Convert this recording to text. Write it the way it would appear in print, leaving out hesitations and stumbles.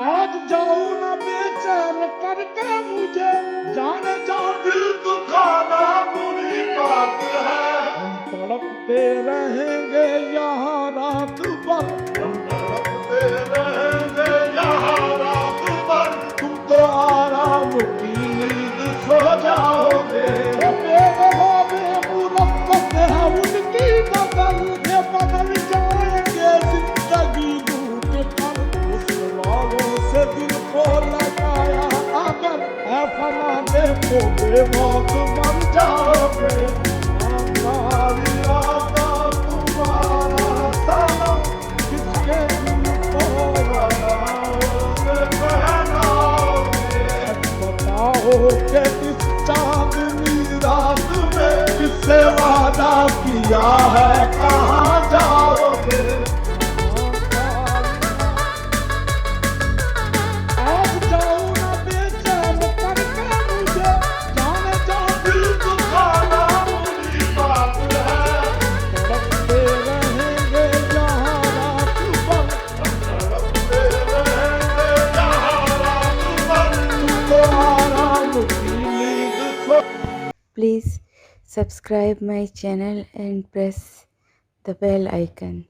आज जाऊं ना बेचैन करके मुझे, जाने जा दिल दुखाना बुरी बात है। हम तड़पते रहेंगे यहाँ रात भर, हम तड़पते रहेंगे यहाँ रात भर। तुम तो आराम की नींद सो जाओगे। बेवफा बेमुरब्बत है उनकी बदल, ये बदल जाएंगे जिंदगी रूठ कर। उस वालों से दिल को लगाया अगर है फना देखो बेमौत मर जाओगे। हमारी आका तुम्हारा सनम, किसके दिल को बनाओगे पहनाओगे। बताओ कि इस चांदनी रात में किससे वादा किया है कहाँ जाओगे। आज जाऊं ना बेचैन करके मुझे, जाने जा दिल दुखाना बुरी बात है। तड़पते रहेंगे यहाँ रात भर, तड़पते रहेंगे यहाँ रात भर। तुमको आराम की नींद सो। Please subscribe my channel and press the bell icon.